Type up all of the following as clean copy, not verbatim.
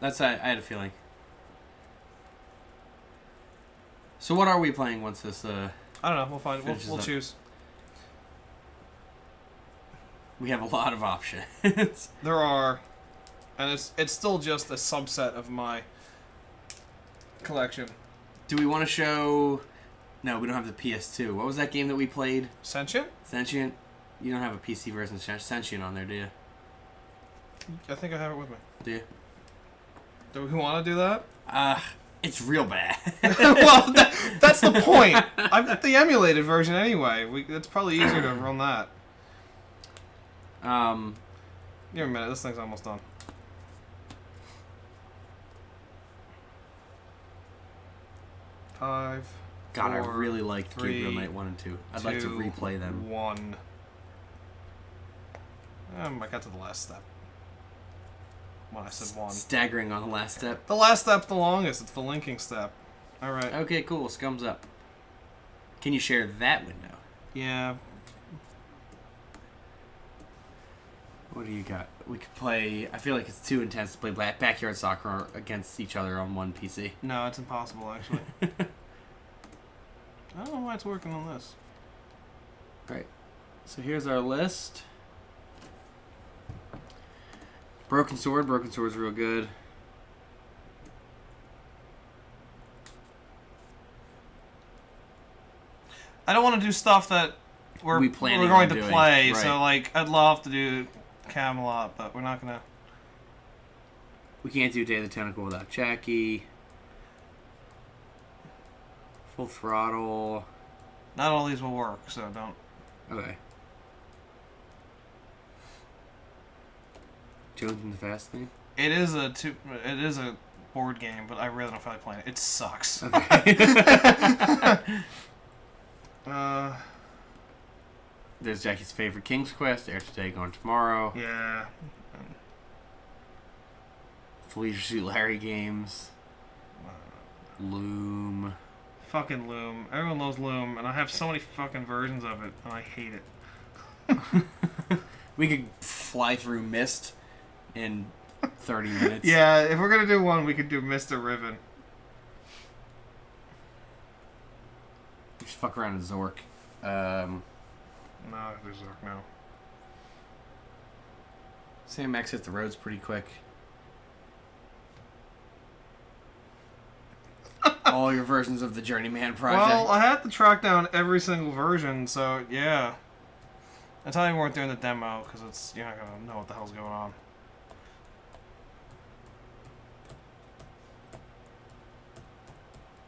I had a feeling. So what are we playing once this? I don't know. We'll find. We'll choose. We have a lot of options. There are, and it's still just a subset of my collection. Do we want to show? No, we don't have the PS2. What was that game that we played? Sentient? Sentient? You don't have a PC version of Sentient on there, do you? I think I have it with me. Do you? Do we want to do that? It's real bad. Well, that's the point. I've got the emulated version anyway. It's probably easier to run that. Give me a minute. This thing's almost done. Five. God, four, I really liked three, Gabriel Knight 1 and 2. I'd like to replay them. 1. I got to the last step. When I said 1. Staggering on the last step. The last step's the longest. It's the linking step. Alright. Okay, cool. Scums up. Can you share that window? Yeah. What do you got? We could play... I feel like it's too intense to play backyard soccer against each other on one PC. No, it's impossible, actually. I don't know why it's working on this. Right. So here's our list. Broken Sword. Broken Sword's real good. I don't want to do stuff that we're going to play. Right. So, like, I'd love to do Camelot, but we're not going to. We can't do Day of the Tentacle without Jackie. Full Throttle. Not all these will work, so don't. Okay. Jones and the Fast Lane? It is a board game, but I really don't feel like playing it. It sucks. Okay. There's Jackie's favorite King's Quest, Air Today, Gone Tomorrow. Yeah. Leisure Suit Larry games. Loom. Fucking Loom. Everyone loves Loom, and I have so many fucking versions of it, and I hate it. We could fly through Myst in 30 minutes. Yeah, if we're gonna do one, we could do Myst or Riven. Just fuck around in Zork. No, there's Zork now. Sam Max hit the roads pretty quick. All your versions of the Journeyman project. Well, I had to track down every single version, so yeah. That's how we weren't doing the demo, because you're not gonna know what the hell's going on.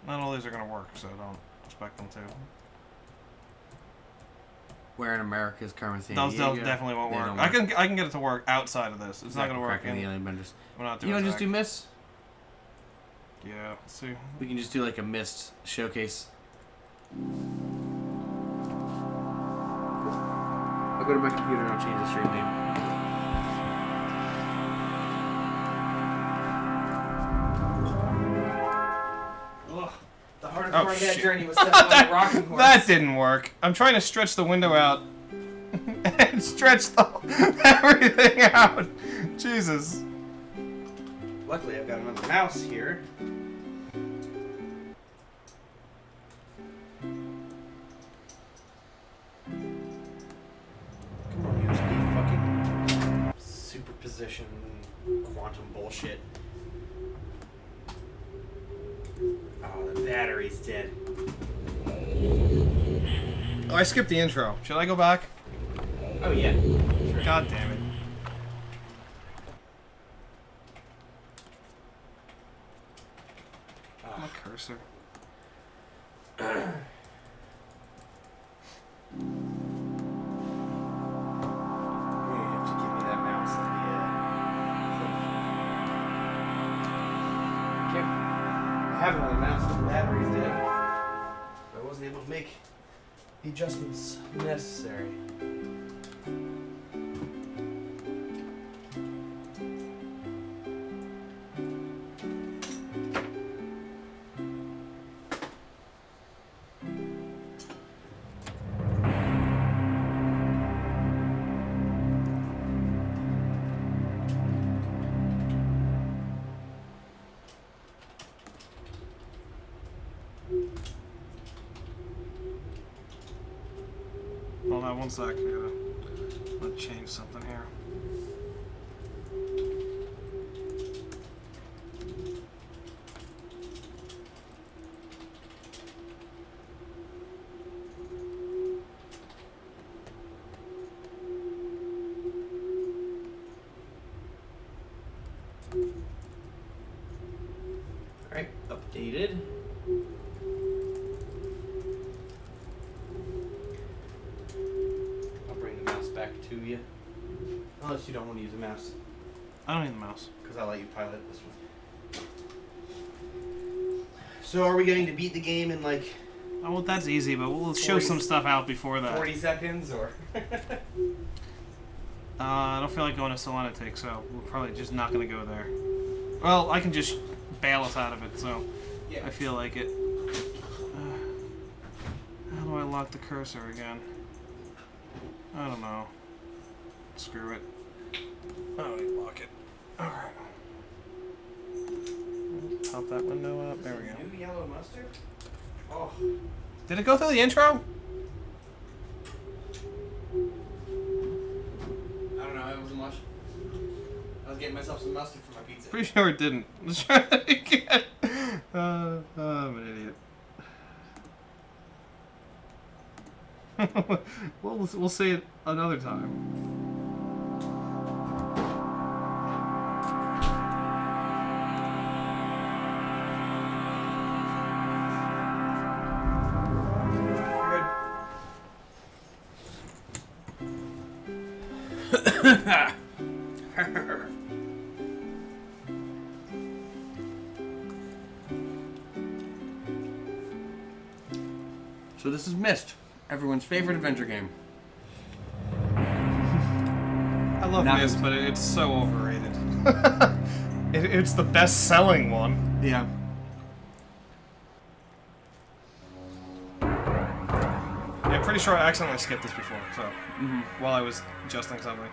Not all these are gonna work, so don't expect them to. Where in America is Carmen San Those Diego? definitely won't work. I can get it to work outside of this. It's not gonna work in the Alien Benders. We're not doing. You don't just do Myst? Yeah, let's see. We can just do like a Myst showcase. I'll go to my computer and I'll change the stream name. Ugh. The hardest part of that journey was stepping on the rocking horse. That didn't work. I'm trying to stretch the window out. And stretch everything out. Jesus. Luckily, I've got another mouse here. Come on, USB fucking superposition quantum bullshit. Oh, the battery's dead. Oh, I skipped the intro. Should I go back? Oh, yeah. Sure. God damn it. My cursor. Able to make the adjustments necessary. hold on 1 sec. I'm gonna change something here. Alright, updated. I'll bring the mouse back to you. Unless you don't want to use a mouse. I don't need the mouse. Because I'll let you pilot this one. So are we going to beat the game in like Oh, well, that's easy, but we'll show 40 some stuff out before that. 40 seconds or? I don't feel like going to Selenity, so we're probably just not going to go there. Well, I can just bail us out of it, so Yeah. I feel like it. How do I lock the cursor again? I don't know. Screw it. I don't need to lock it. Alright. Pop that window up. There we go. New yellow mustard? Oh. Did it go through the intro? I don't know, it wasn't much. I was getting myself some mustard for my pizza. Pretty sure it didn't. Let's try it again. I'm an idiot. We'll say it another time. So this is Myst, everyone's favorite adventure game. I love Not Myst, as- but it's so overrated. It's the best-selling one. Yeah. Yeah, I'm pretty sure I accidentally skipped this before, so while I was adjusting something.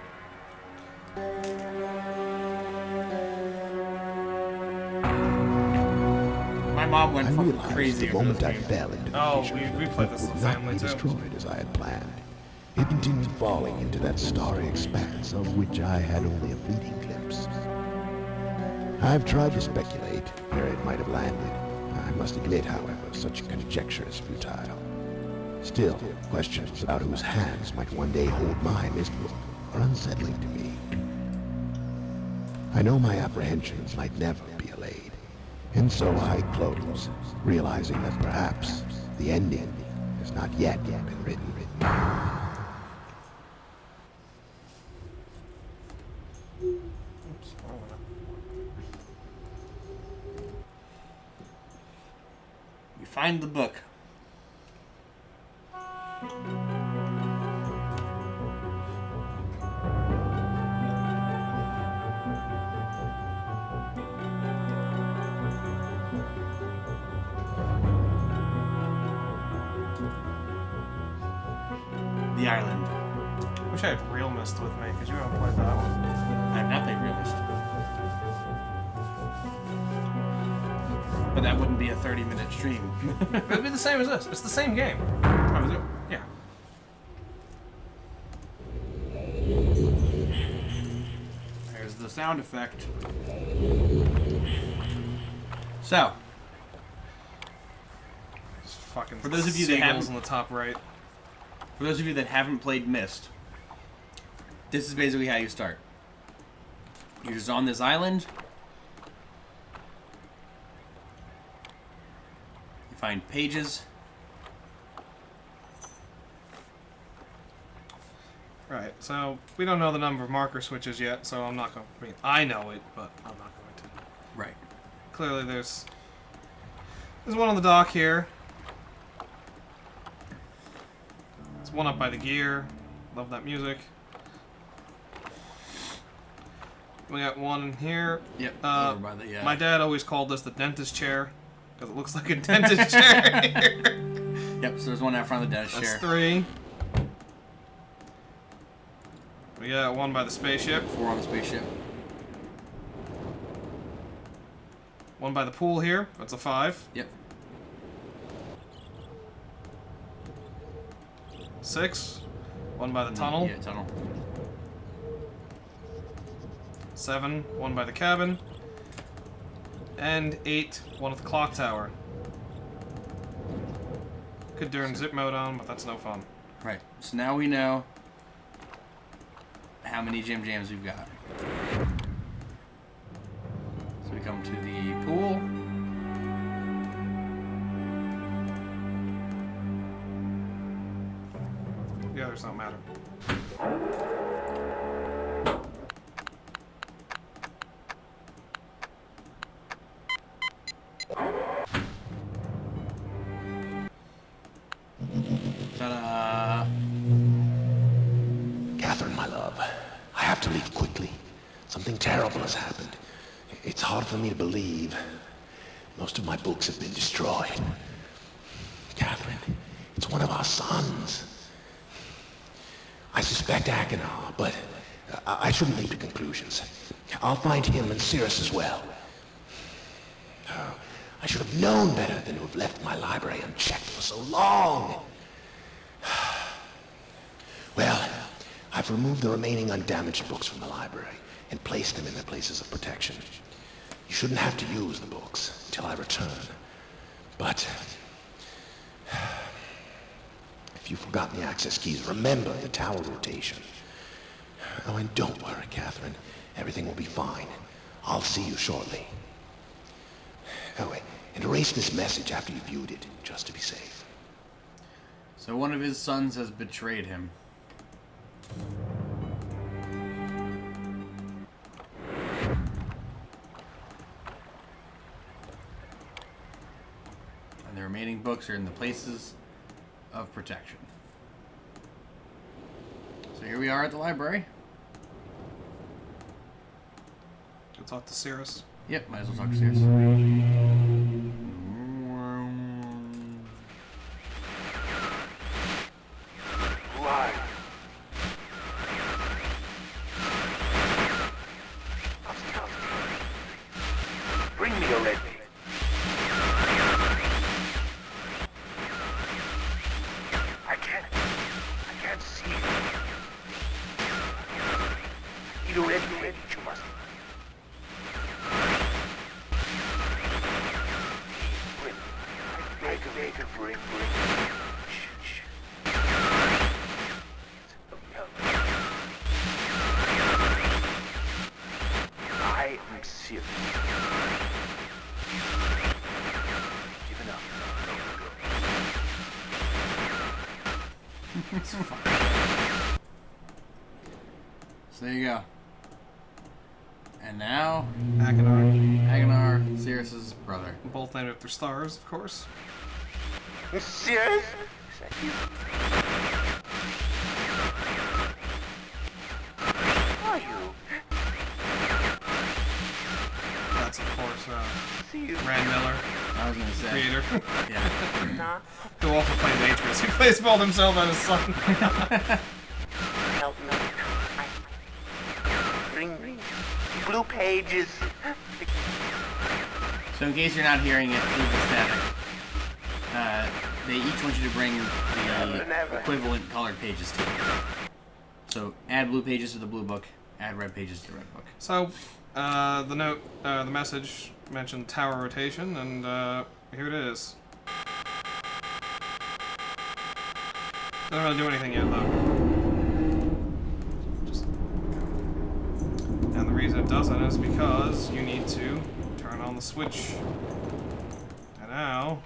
My mom went I fucking realized crazy the over moment this I game. fell into the Oh, vision we that played it this as a would not family, be too. destroyed as I had planned. It continued falling into that starry expanse of which I had only a fleeting glimpse. I've tried to speculate where it might have landed. I must admit, however, such conjecture is futile. Still, questions about whose hands might one day hold my Myst book are unsettling to me. I know my apprehensions might never be allayed, and so I close, realizing that perhaps the ending has not yet been written. Oops, wrong one. You find the book. The island. Wish I had Real Myst with me, because you haven't played that one. I have not played Realist. But that wouldn't be a 30-minute stream. It'd be the same as this. It's the same game. Oh, is it? Yeah. There's the sound effect. So, It's fucking For those of you that seagulls haven't- in the top right. for those of you that haven't played Myst, this is basically how you start. You're just on this island. You find pages. Right, so we don't know the number of marker switches yet, so I'm not going to... I mean, I know it, but I'm not going to. Right. Clearly there's one on the dock here. There's one up by the gear. Love that music. We got one in here. Yep. Uh, over by the, My dad always called this the dentist chair, because it looks like a dentist chair here. Yep. So there's one out front of the desk That's chair. 3. We got one by the spaceship. 4 on the spaceship. One by the pool here. That's a 5. Yep. 6. One by the tunnel. Yeah, tunnel. 7, one by the cabin. And 8, one at the clock tower. Could turn zip mode on, but that's no fun. Right. So now we know how many Jim Jams we've got. So we come to the pool. The others don't matter. Ta-da! Catherine, my love, I have to leave quickly. Something terrible has happened. It's hard for me to believe. Most of my books have been destroyed. Catherine, it's one of our sons. I suspect Achenar, but I shouldn't leap to conclusions. I'll find him and Cirrus as well. Oh, I should have known better than to have left my library unchecked for so long. Well, I've removed the remaining undamaged books from the library and placed them in their places of protection. You shouldn't have to use the books until I return. But if you've forgotten the access keys, remember the tower rotation. Oh, and don't worry, Catherine. Everything will be fine. I'll see you shortly. Oh, wait, and erase this message after you've viewed it, just to be safe. So one of his sons has betrayed him. And the remaining books are in the places of protection. So here we are at the library. Go talk to Cirrus. Yep, might as well talk to Cirrus. Why? Bring me a red. I can't see. Need a red, you must. Make a bring. Shh. I am serious. Give it up. It's fine. So there you go. And now, Achenar, Cirrus's brother. Both named after stars, of course. Serious? Is that you? Are you? That's, of course, See you. Rand Miller, I was gonna say. creator, Yeah. Nah. who also plays Atreus. He plays both himself and his son. Help me. Bring blue pages. So in case you're not hearing it through the static, they each want you to bring the equivalent colored pages to it. So add blue pages to the blue book, add red pages to the red book. So, the message mentioned tower rotation, and here it is. Doesn't really do anything yet, though. And the reason it doesn't is because you need to turn on the switch. And now,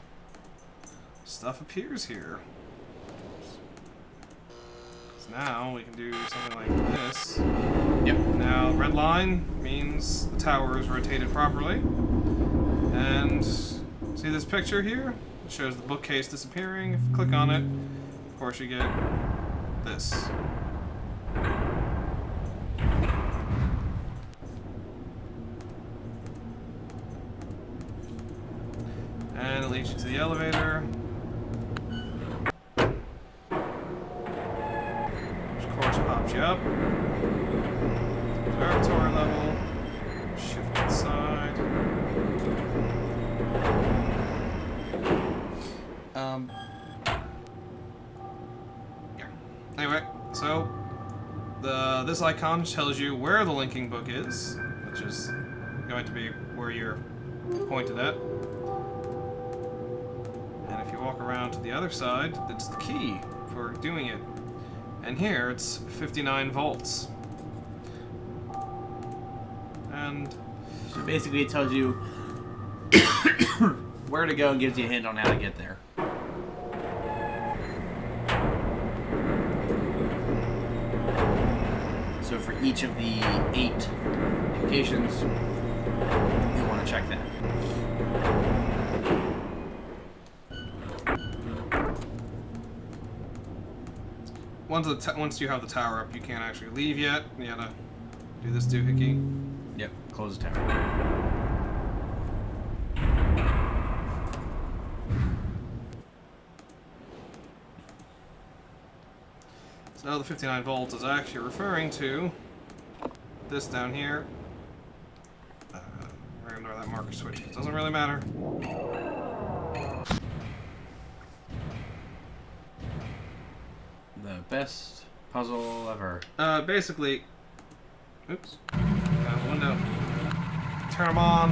stuff appears here. So now we can do something like this. Yep. Now, red line means the tower is rotated properly. And see this picture here? It shows the bookcase disappearing. If you click on it, of course you get this. And it leads you to the elevator. Which of course pops you up. Observatory level. Shift to the side. Yeah. Anyway, So, this icon tells you where the linking book is, which is going to be where you're pointed at. And if you walk around to the other side, that's the key for doing it. And here, it's 59 volts. And So basically it tells you where to go and gives you a hint on how to get there. So for each of the 8 locations, you'll want to check that. once you have the tower up, you can't actually leave yet. You gotta do this doohickey. Yep, close the tower. So the 59 volts is actually referring to this down here. We're gonna ignore that marker switch. It doesn't really matter. The best puzzle ever. Basically, oops, window. Turn them on,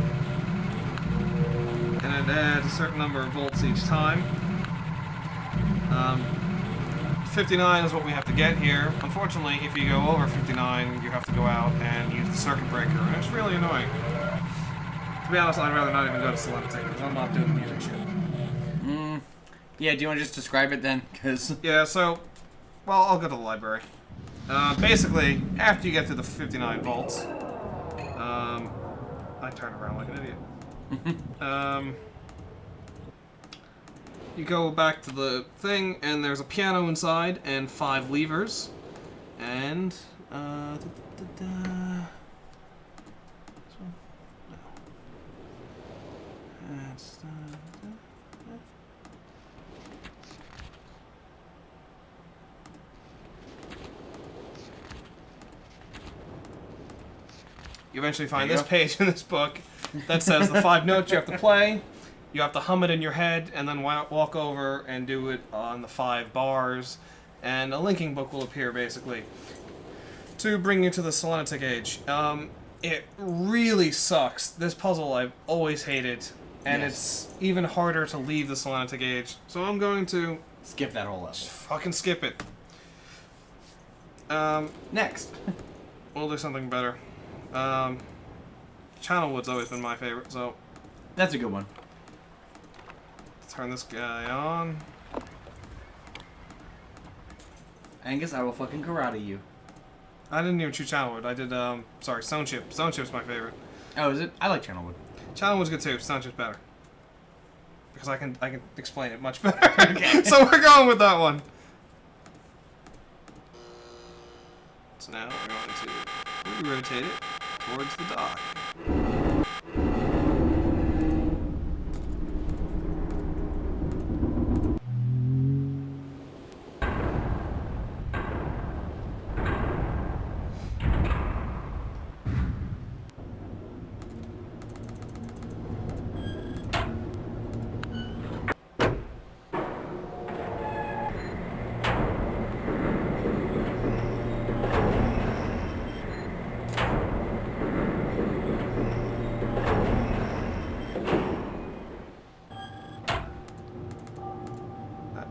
and it adds a certain number of volts each time. 59 is what we have to get here. Unfortunately, if you go over 59, you have to go out and use the circuit breaker, and it's really annoying. To be honest, I'd rather not even go to Solemnity, because I'm not doing the music shit. Yeah, do you want to just describe it then? Because Yeah, so, well, I'll go to the library. Basically, after you get to the 59 volts, I turn around like an idiot. You go back to the thing, and there's a piano inside, and 5 levers, and, this one? No. That's, You eventually find There you this go. page in this book that says the 5 notes you have to play. You have to hum it in your head and then walk over and do it on the 5 bars. And a linking book will appear, basically, to bring you to the Selenitic Age. It really sucks. This puzzle I've always hated. And Yes. it's even harder to leave the Selenitic Age. So I'm going to skip that whole level. fucking skip it. Next. We'll do something better. Channelwood's always been my favorite, so That's a good one. turn this guy on. Angus, I will fucking karate you. I didn't even choose Channelwood. I did, sorry, Stone Chip. Stone Chip's my favorite. Oh, is it? I like Channelwood. Channelwood's good too. Stone Chip's better. Because I can explain it much better. Okay. So we're going with that one. So now we're going to rotate it towards the dock.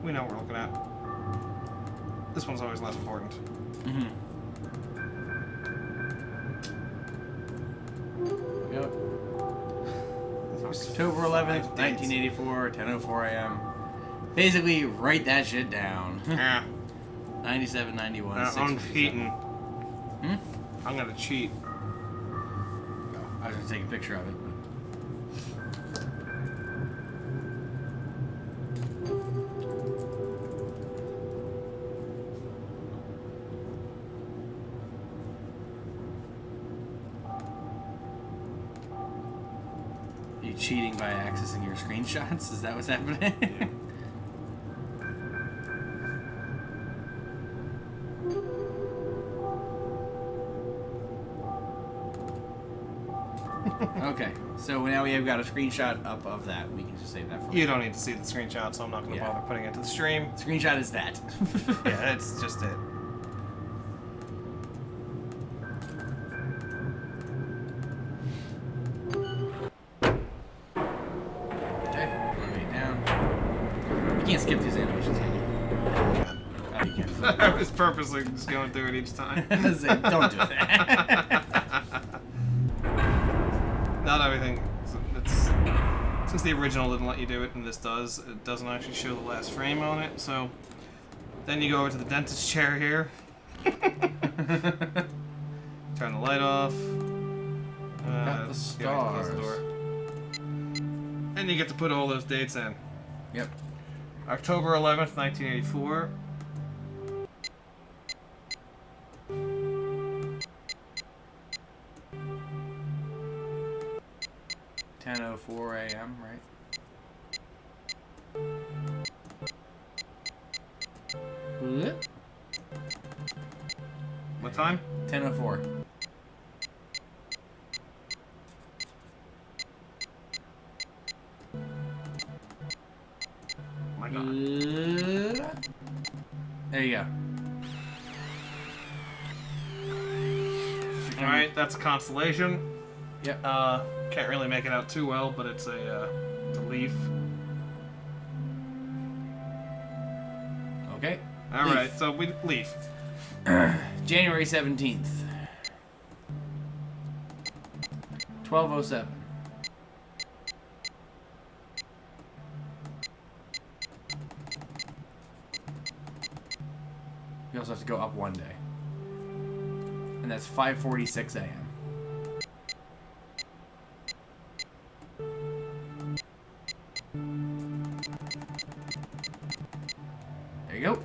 We know what we're looking at. This one's always less important. Mm-hmm. Yep. October 11th, 1984, 10:04 a.m. Basically, write that shit down. Yeah. 97, 91, I'm 657. cheating. Hmm? I'm gonna cheat. I was gonna take a picture of it. Are you cheating by accessing your screenshots? Is that what's happening? Yeah. Okay, so now we have got a screenshot up of that. We can just save that for You don't need to see the screenshot, so I'm not gonna Yeah. bother putting it to the stream. Screenshot is that. Yeah, that's just it. can't skip these animations, can you? Oh, you can. I was purposely just going through it each time. Don't do that. Not everything. Since the original didn't let you do it, and this does, it doesn't actually show the last frame on it. So then you go over to the dentist chair here. Turn the light off. Got the stars. Close the door. And you get to put all those dates in. Yep. October 11th, 1984. (10:04 a.m.), right? What time? 10:04. Oh my god. There you go. Alright, that's a constellation. Yep. Can't really make it out too well, but it's a leaf. Okay. Alright, so we leaf. January 17th. 12:07. You also have to go up one day. And that's 5:46 a.m. There you go.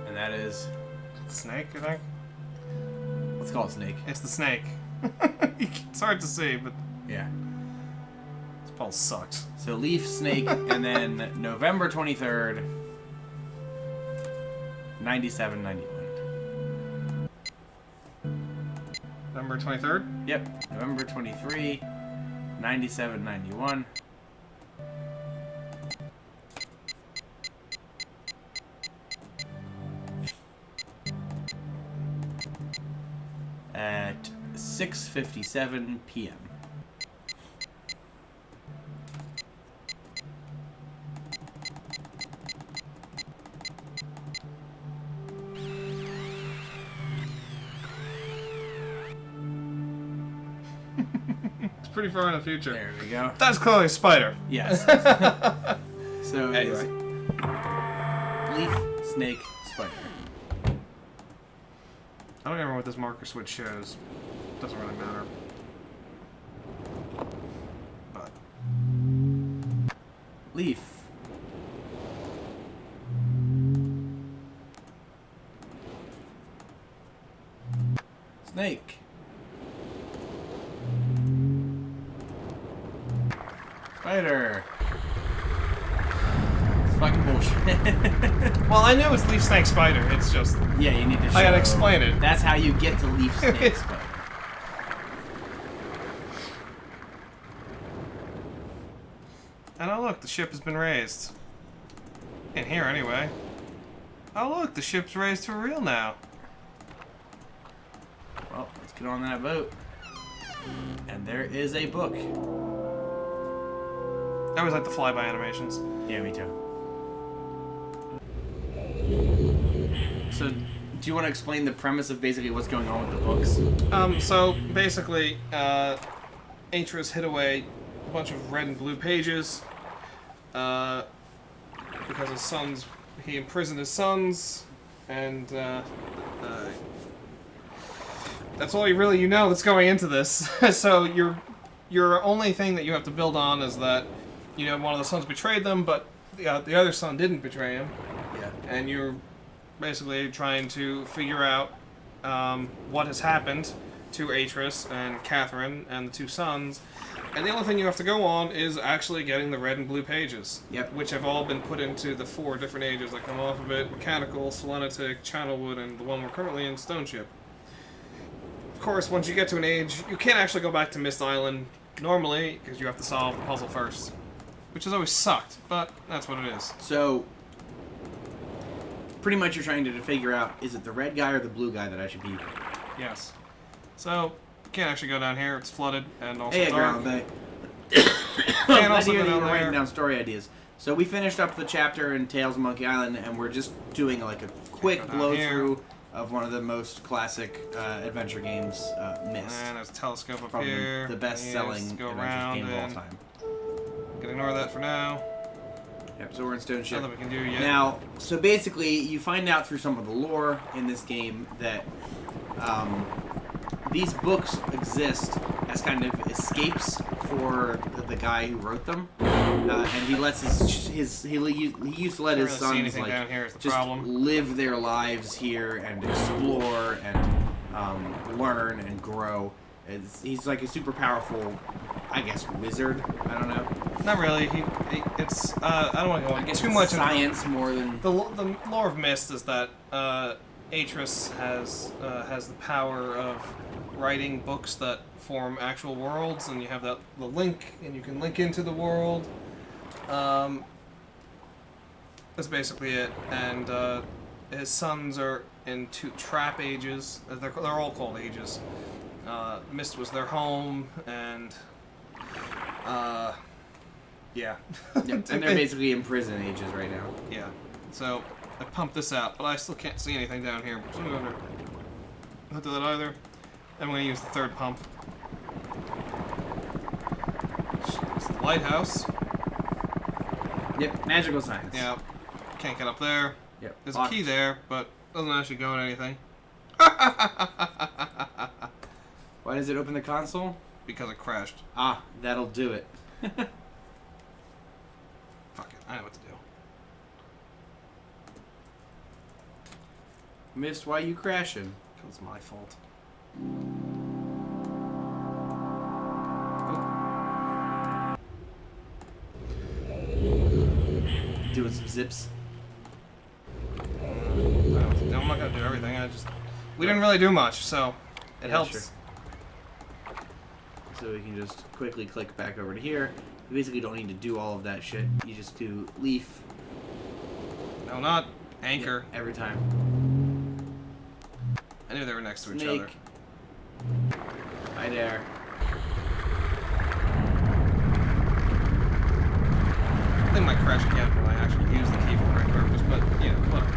And that is... Snake, I think? Let's call it Snake. It's the snake. It's hard to see, but Yeah. this ball sucks. So Leaf, Snake, and then November 23rd, 97-91. November 23rd? Yep, November 23, 97-91. At 6:57 p.m. It's pretty far in the future. There we go. That's clearly a spider. Yes. So Anyway. it's Leaf, Snake, Spider. I don't remember what this marker switch shows. Doesn't really matter. But Leaf. Snake. Spider. It's fucking bullshit. well, I know it's leaf, snake, spider. It's just Yeah, you need to show. I gotta explain it. That's how you get to Leaf, Snake, Spider. And oh look, the ship has been raised. In here, anyway. Oh look, the ship's raised for real now. Well, let's get on that boat. And there is a book. I always like the flyby animations. Yeah, me too. So, do you want to explain the premise of basically what's going on with the books? So basically, Atreus hid away a bunch of red and blue pages because his sons, he imprisoned his sons, and that's all you know that's going into this. So your only thing that you have to build on is that one of the sons betrayed them, but the other son didn't betray him. Yeah. And you're basically trying to figure out what has happened to Atreus and Catherine and the two sons, and the only thing you have to go on is actually getting the red and blue pages. Yep. Which have all been put into the 4 different ages that come off of it: Mechanical, Selenitic, Channelwood, and the one we're currently in, Stone Ship. Of course, once you get to an age, you can't actually go back to Myst Island normally, because you have to solve the puzzle first. Which has always sucked, but that's what it is. So, pretty much you're trying to figure out, is it the red guy or the blue guy that I should be? Yes. So, Can't actually go down here. It's flooded and also Hey, dark. Bay. Can't also Here go that down you're writing there. down story ideas. So we finished up the chapter in Tales of Monkey Island, and we're just doing like a quick Go down blow here. through of one of the most classic adventure games, Myst. And there's a telescope up Probably here. the best-selling Yes, go adventure around game of all and time. can ignore that for now. Yep, so we're in Stone Ship. Nothing we can do yet. Now, so basically, you find out through some of the lore in this game that these books exist as kind of escapes for the guy who wrote them, and he lets he used to let Can't his really see sons anything like down here is the just problem. live their lives here and explore and learn and grow. He's like a super powerful, I guess, wizard. I don't know. Not really. It's I don't want to go I into guess too it's much science more than The lore of Myst is that Atris has the power of writing books that form actual worlds, and you have the link, and you can link into the world. That's basically it. And his sons are in two trap ages. They're all called ages. Myst was their home, and yeah. Yep, and they're basically in prison ages right now. Yeah. So I pumped this out, but I still can't see anything down here. So I'm gonna not do that either. I'm gonna use the third pump. It's the lighthouse. Yep, magical science. Yeah. Can't get up there. Yep. There's Locked. a key there, but doesn't actually go in anything. Why does it open the console? Because it crashed. Ah, that'll do it. Fuck it. I know what to do. Myst, why you crashing? Because it's my fault. Doing some zips. I'm not gonna do everything. We didn't really do much, so it Yeah, helps. sure. So we can just quickly click back over to here. You basically don't need to do all of that shit. You just do leaf. No, not anchor. Yep, every time. I knew they were next to each Snake. other. Hi there. I think my crash again when I actually use the key for the right purpose, but you know, whatever.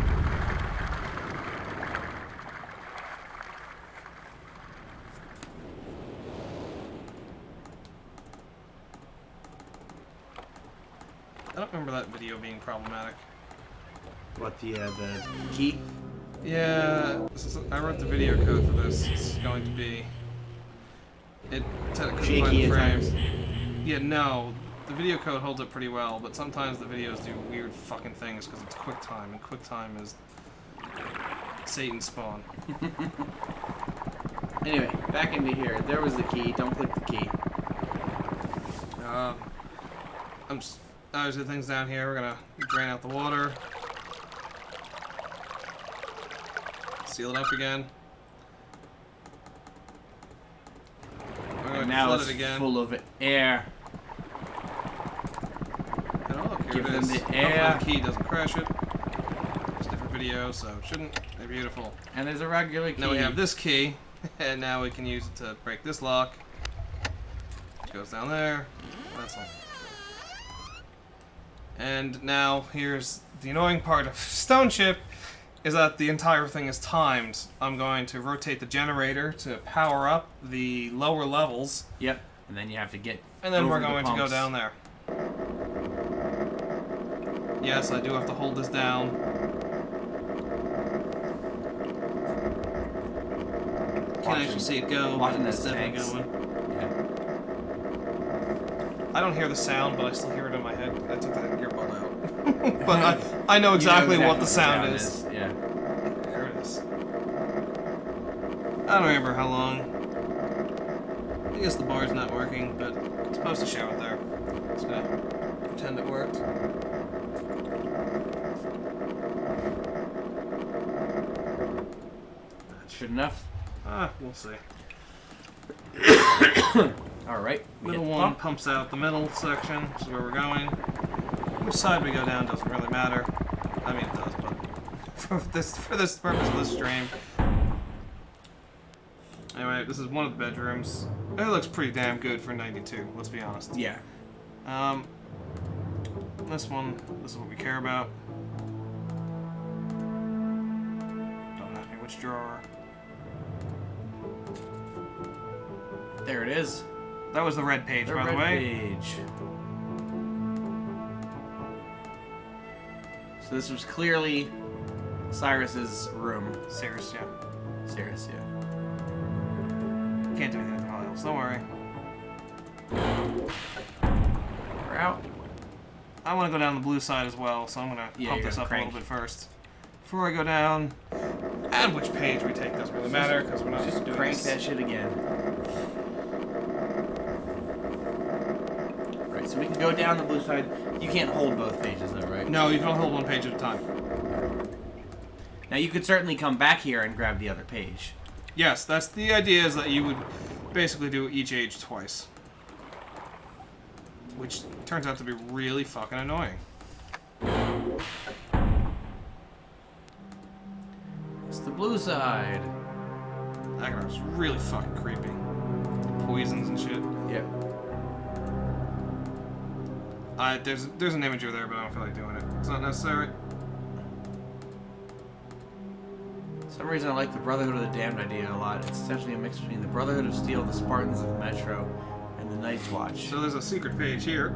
I don't remember that video being problematic. What, the key? Yeah, I wrote the video code for this. It's going to be. It said it couldn't find Shaky the at frames. times. Yeah, no. The video code holds up pretty well, but sometimes the videos do weird fucking things because it's QuickTime, and QuickTime is Satan's spawn. Anyway, back into here. There was the key. Don't click the key. There's the things down here. We're gonna drain out the water. Seal it up again. We're going And to now flood it's it again. full of air. And oh, look, here Give it them is. the Hopefully air. the key doesn't crash it. It's a different video, so it shouldn't. They're beautiful. And there's a regular key. Now we have this key, and now we can use it to break this lock. It goes down there. That's all. And now here's the annoying part of Stone Ship, is that the entire thing is timed. I'm going to rotate the generator to power up the lower levels, Yep. And then you have to get. and then we're over the going to go pumps. down there. Yes, I do have to hold this down. Can't actually see it go, but watching it's those definitely tanks. going. Yeah. I don't hear the sound, but I still hear it in my head. I took that earbud out. But I know exactly what the sound is. Yeah. There it is. I don't remember how long. I guess the bar's not working, but it's supposed to show it there. It's gonna pretend it worked. That's good enough. We'll see. All right. We Middle hit the one pump. pumps out the middle section, which is where we're going. Which side we go down doesn't really matter. I mean, it does, but for this purpose of this stream. Anyway, Alright, this is one of the bedrooms. It looks pretty damn good for 92, let's be honest. Yeah. This one, this is what we care about. Don't ask me which drawer. There it is. That was the red page, by the way. Page. So this was clearly Cyrus's room. Cyrus, yeah. Cyrus, yeah. Can't do anything with the files, don't worry. We're out. I want to go down the blue side as well, so I'm going to pump this up a little bit first. Before I go down, and which page we take doesn't really matter, because we're not Just doing crank this. that shit again. Right, so we can go down the blue side. You can't hold both pages though, right? No, you can only hold one page at a time. Now you could certainly come back here and grab the other page. Yes, that's the idea, is that you would basically do each age twice. Which turns out to be really fucking annoying. It's the blue side. That guy was really fucking creepy. Poisons and shit. Yep. There's an imager there, but I don't feel like doing it. It's not necessary. For some reason I like the Brotherhood of the Damned idea a lot. It's essentially a mix between the Brotherhood of Steel, the Spartans of Metro, and the Night's Watch. So there's a secret page here.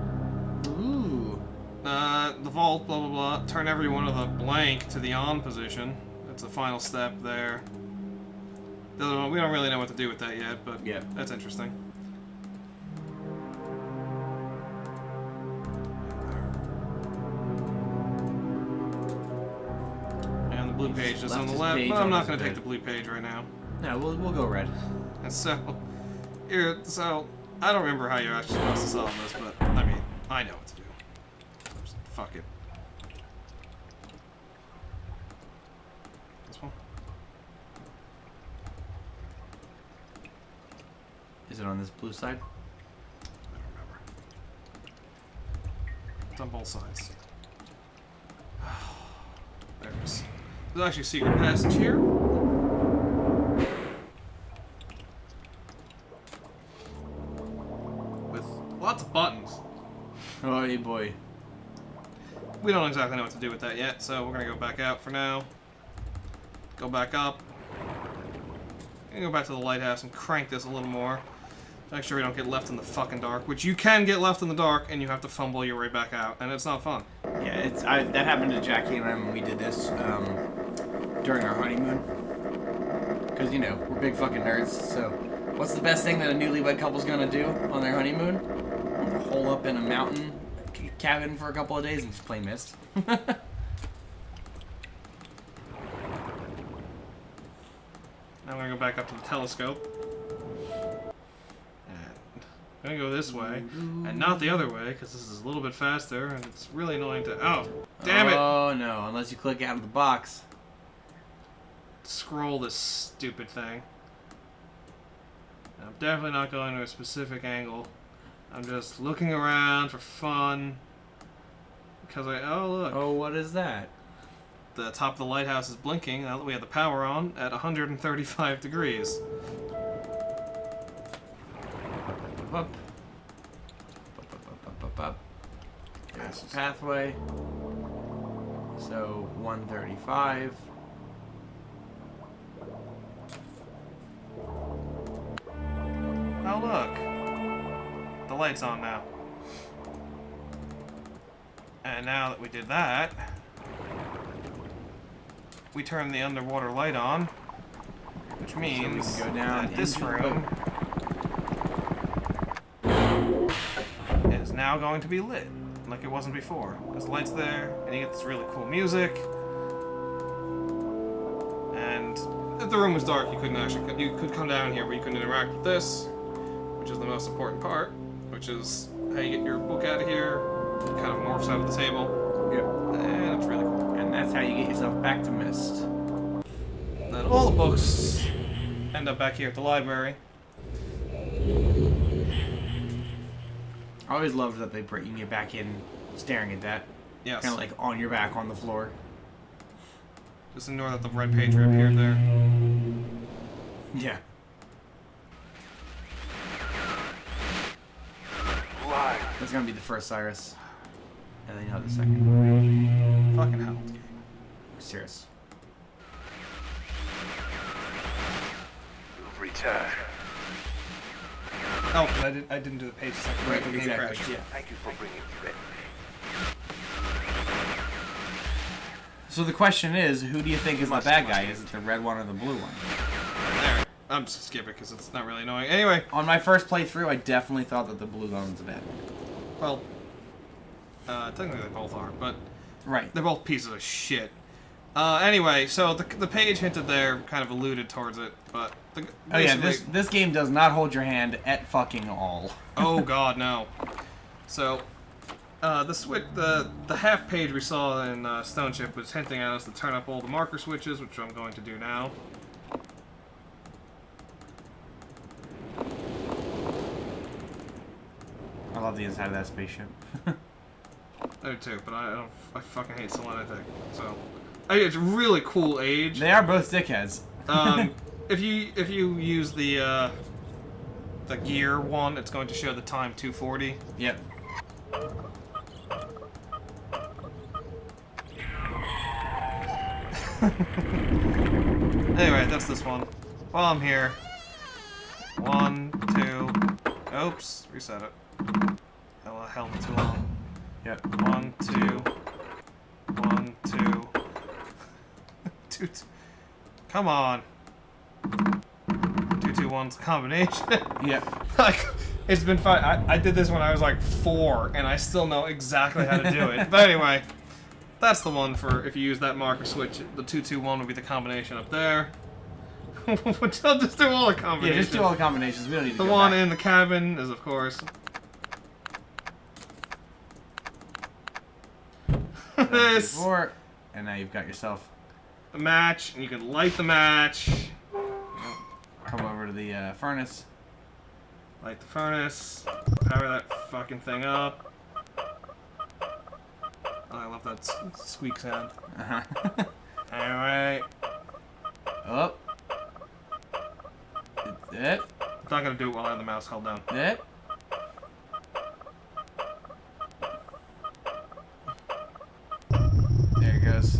Ooh. The vault, blah blah blah. Turn every one of the blank to the on position. That's the final step there. The other one, we don't really know what to do with that yet, but Yep. that's interesting. And the blue page is on the left, but I'm not going to take the blue page right now. No, we'll go red. And so, I don't remember how you're actually supposed to solve this, but I mean, I know what to do. Just fuck it. This one? Is it on this blue side? I don't remember. It's on both sides. There it is. There's actually a secret passage here. With lots of buttons. Oh, hey boy. We don't exactly know what to do with that yet, so we're gonna go back out for now. Go back up. And go back to the lighthouse and crank this a little more. Make sure we don't get left in the fucking dark, which you can get left in the dark, and you have to fumble your way back out, and it's not fun. Yeah, that happened to Jackie and I when we did this during our honeymoon. Because, you know, we're big fucking nerds, so what's the best thing that a newlywed couple's gonna do on their honeymoon? Hole up in a mountain cabin for a couple of days and just play Myst. Now we're gonna go back up to the telescope. And I'm gonna go this way, and not the other way, because this is a little bit faster, and it's really annoying to... Oh, damn it! Oh no, unless you click out of the box. Scroll this stupid thing. I'm definitely not going to a specific angle. I'm just looking around for fun. Because oh look. Oh, what is that? The top of the lighthouse is blinking now that we have the power on at 135 degrees. Up. Up. There's the pathway. So 135. Oh look. The light's on now. And now that we did that, we turn the underwater light on, which means so we can go down that this into the room is now going to be lit, like it wasn't before. Because the light's there, and you get this really cool music. And if the room was dark, you could come down here, but you couldn't interact with this, which is the most important part, which is how you get your book out of here. It kind of morphs out of the table. Yep. And it's really cool. And that's how you get yourself back to Myst. Then all the books end up back here at the library. I always loved that they bring you back in staring at that. Yes. Kind of like on your back on the floor. Just ignore that the red page reappeared there. Yeah. That's gonna be the first Cyrus. And then you'll have the second. Fucking hell. Serious. Return. Oh, but I didn't do the page second. Right, The game exactly. crashed. Yeah. Thank you for bringing Riven. So the question is, who do you think is the bad guy? Is it the red one or the blue one? There. I'm just skipping because it's not really annoying. Anyway, On my first playthrough, I definitely thought that the blue one was the bad one. well, technically they both are, but Right. they're both pieces of shit. Anyway, so the page hinted there kind of alluded towards it, but Oh yeah, basically- this game does not hold your hand at fucking all. Oh god, no. So, the half page we saw in Stone Chip was hinting at us to turn up all the marker switches, which I'm going to do now. I love the inside of that spaceship. I do too, but I fucking hate Selenitic. So, it's a really cool age. They are both dickheads. If you use the gear one, it's going to show the time 240. Yep. Anyway, that's this one. While I'm here, 1, 2. Oops, reset it. Hell, too long. Yep. 1, 2. 1, 2. 2. Come on. 2, 2, 1's a combination. Yep. Like, it's been fun. I did this when I was like 4, and I still know exactly how to do it. But anyway, that's the one for if you use that marker switch. The 2, 2, 1 would be the combination up there. Which I'll just do all the Yeah, combinations. just do all the combinations. We don't need to The go one back. in the cabin is, of course. This. 4, and now you've got yourself. The match, and you can light the match. Come over to the furnace. Light the furnace. Power that fucking thing up. Oh, I love that squeak sound. Uh-huh. Alright. Oh. It. I'm not gonna do it while I have the mouse held down. It. There it goes.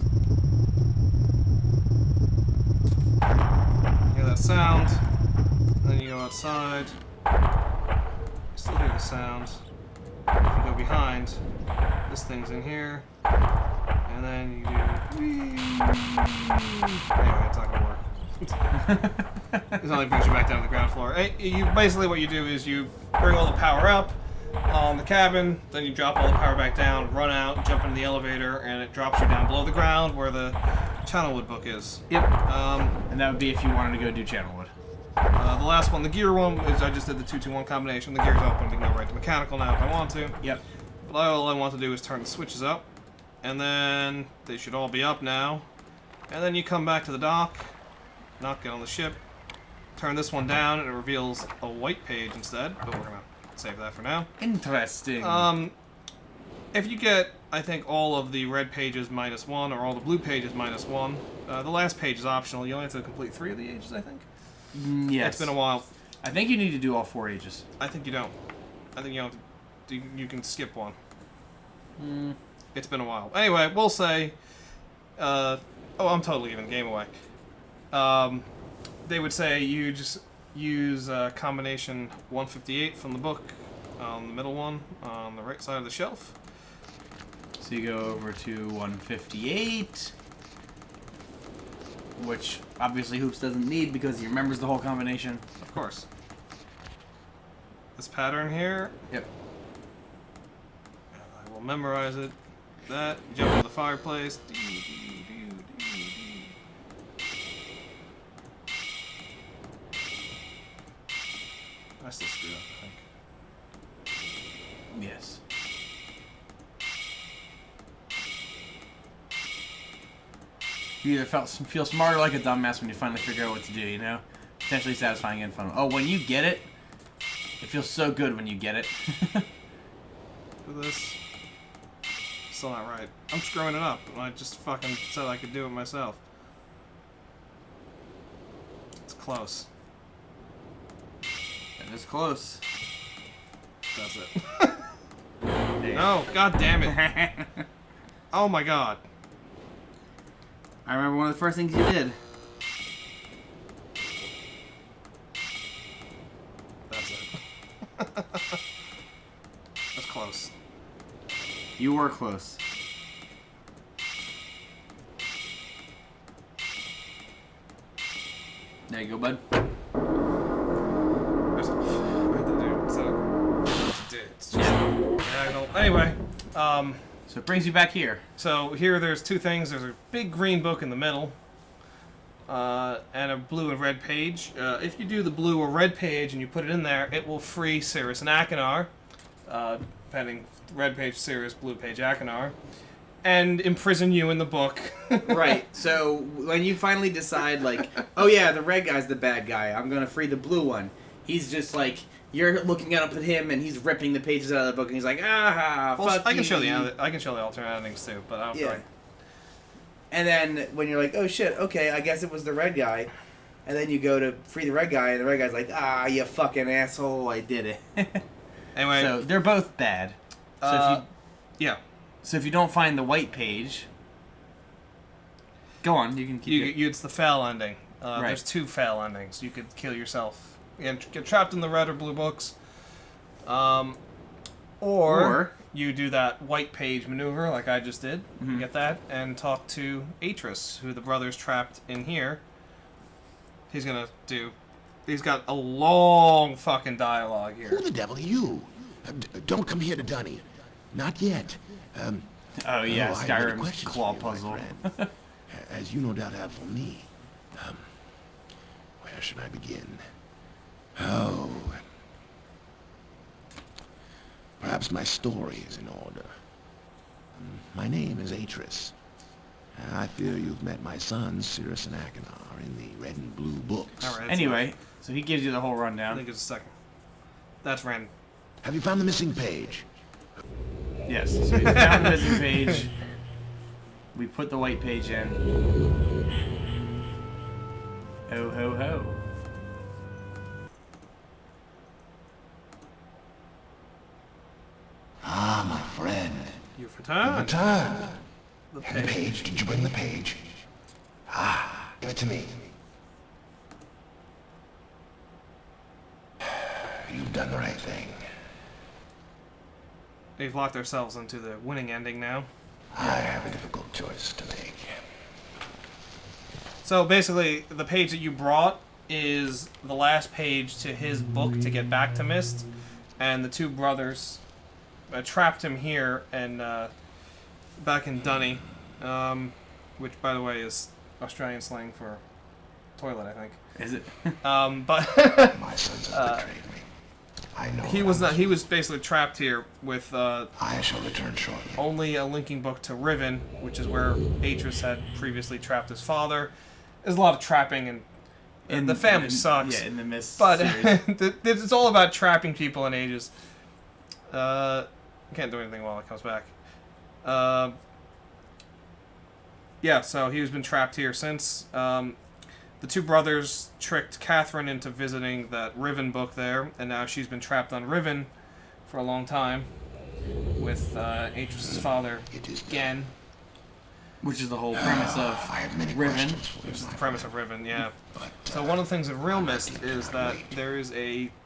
Hear that sound. Then you go outside. Still hear the sound. If you go behind, this thing's in here. And then you do. Whee! Anyway, it's not gonna work. It only brings you back down to the ground floor. You basically what you do is you bring all the power up on the cabin, then you drop all the power back down, run out, jump into the elevator, and it drops you down below the ground where the Channelwood book is. Yep. Um, And that would be if you wanted to go do Channelwood. the last one, the gear one, is I just did the 2-2-1 combination. The gear's open, we can go right to mechanical now if I want to. Yep. But all I want to do is turn the switches up, and then they should all be up now. And then you come back to the dock, not get on the ship, turn this one down, and it reveals a white page instead, but we're gonna save that for now. Interesting. If you get, I think, all of the red pages -1, or all the blue pages -1, the last page is optional. You only have to complete 3 of the ages, I think. Yes. It's been a while. I think you need to do all 4 ages. I think you don't. I think you don't. You can skip one. It's been a while. Anyway, we'll say. Oh, I'm totally giving the game away. They would say you just use combination 158 from the book on the middle one on the right side of the shelf. So you go over to 158, which obviously Hoops doesn't need because he remembers the whole combination. Of course. This pattern here. Yep. I will memorize it. That. Jump into the fireplace. I still screwed up, I think. Yes. You either feel smarter like a dumbass when you finally figure out what to do, you know? Potentially satisfying and fun. Oh, when you get it, it feels so good when you get it. Do this. Still not right. I'm screwing it up. I just fucking said I could do it myself. It's close. That is close. That's it. day. Oh, god damn it. Oh my god. I remember one of the first things you did. That's it. That's close. You were close. There you go, bud. There's it's just, I don't, anyway, So it brings you back here. so here there's two things. There's a big green book in the middle, and a blue and red page. If you do the blue or red page and you put it in there, it will free Cirrus and Achenar, depending red page Cirrus, blue page Achenar, and imprison you in the book. Right. So when you finally decide, like, oh yeah, the red guy's the bad guy, I'm gonna free the blue one. He's just like, you're looking up at him, and he's ripping the pages out of the book, and he's like, ah, Well, fuck I can you. show the alternate endings too, but I don't feel like. And then when you're like, oh shit, okay, I guess it was the red guy, and then you go to free the red guy, and the red guy's like, ah, you fucking asshole, I did it. Anyway, So they're both bad. So yeah. if you don't find the white page, go on, you can keep it. It's the fail ending. Right. There's two fail endings. You could kill yourself and get trapped in the red or blue books. Or you do that white page maneuver like I just did. Mm-hmm. You get that and talk to Atris, who the brother's trapped in here. He's got a long fucking dialogue here. Who the devil are you? Don't come here to Dunny. Not yet. Oh yeah, I have many Skyrim's questions claw for you, my puzzle. friend. As you no doubt have for me. Where should I begin? Oh. Perhaps my story is in order. My name is Atris. I fear you've met my sons, Cirrus and Achenar, in the red and blue books. All right, Anyway, so he gives you the whole I rundown. think it's a second. That's random. Have you found the missing page? Yes, so we found the missing page. We put the white page in. Ho ho ho. Ah, my friend. You've returned. Return. The And the page. Did you bring the page? Ah, give it to me. You've done the right thing. They've locked themselves into the winning ending now. I have a difficult choice to make. So basically, the page that you brought is the last page to his book to get back to Myst, and the two brothers trapped him here and back in Dunny, which, by the way, is Australian slang for toilet, I think. Is it? But My sons have betrayed me. I know. he was not. He was basically trapped here with I shall return shortly. only a linking book to Riven, which is where Atris had previously trapped his father. There's a lot of trapping, and the family sucks. Yeah, in the Myst But series. it's all about trapping people in ages. Can't do anything while it comes back. Yeah, so he's been trapped here since. The two brothers tricked Catherine into visiting that Riven book there, and now she's been trapped on Riven for a long time with Atris' father, It is Gen. Which is the whole premise I of have many Riven. questions for you, Which is my the premise friend. of Riven, yeah. But, So one of the things in Real Myst is that there is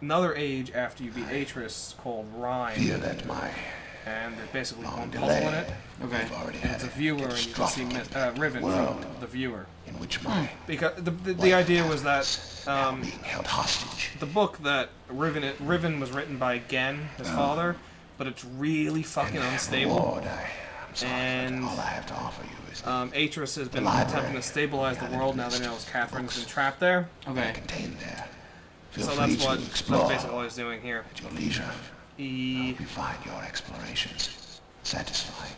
another age after you beat Atris called fear Rhyme, that my and there's basically long one puzzle in delay. it. Okay. We've already And had it's a a viewer, and you can see Riven world from the viewer. in which my Because the idea was that now being held hostage. the book that Riven was written by Gen, his father, but it's really fucking unstable. Lord, I'm sorry, And, but all I have to offer you is Atris has been library. attempting to stabilize the world now that he knows Catherine's been trapped there. Okay. contained there. Feel So free that's to explore basically what he's doing here. at your leisure. He, We find your explorations satisfying.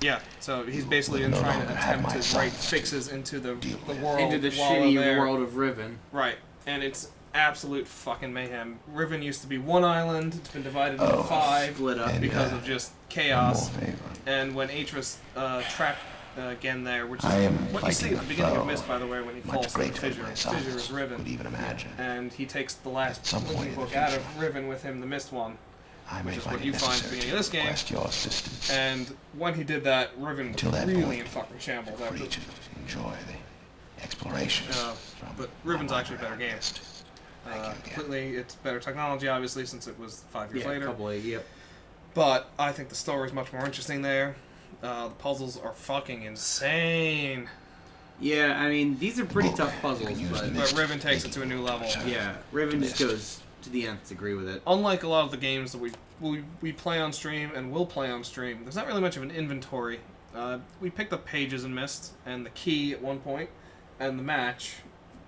yeah, so he's basically no trying longer to have attempt my to write sons fixes into the with. world. Into the while shitty they're there. world of Riven. Right, and it's absolute fucking mayhem. Riven used to be one island. It's been divided into 5 Split up. And, because of just chaos. One more favor. And when Atris trapped Gen there, which is I am what you see fighting at the a beginning of foe Myst, by the way, when he much falls to the greater than fissure. my Fissure is sons Riven. would even imagine. And he takes the last At some point linking in the book out of future, Riven with him, the Myst one. which is what you find at the beginning of this game. Your assistance. And when he did that, Riven was really in fucking shambles after. Enjoy the exploration. But Riven's actually a better game. Completely, it's better technology, obviously, since it was 5 years later. Yep. But I think the story is much more interesting there. The puzzles are fucking insane. Yeah, I mean, these are pretty tough puzzles, but Riven takes it to a new level. Yeah, Riven just goes to the nth degree with it. Unlike a lot of the games that we play on stream and will play on stream, there's not really much of an inventory. We picked up pages in Myst and the key at one point, and the match.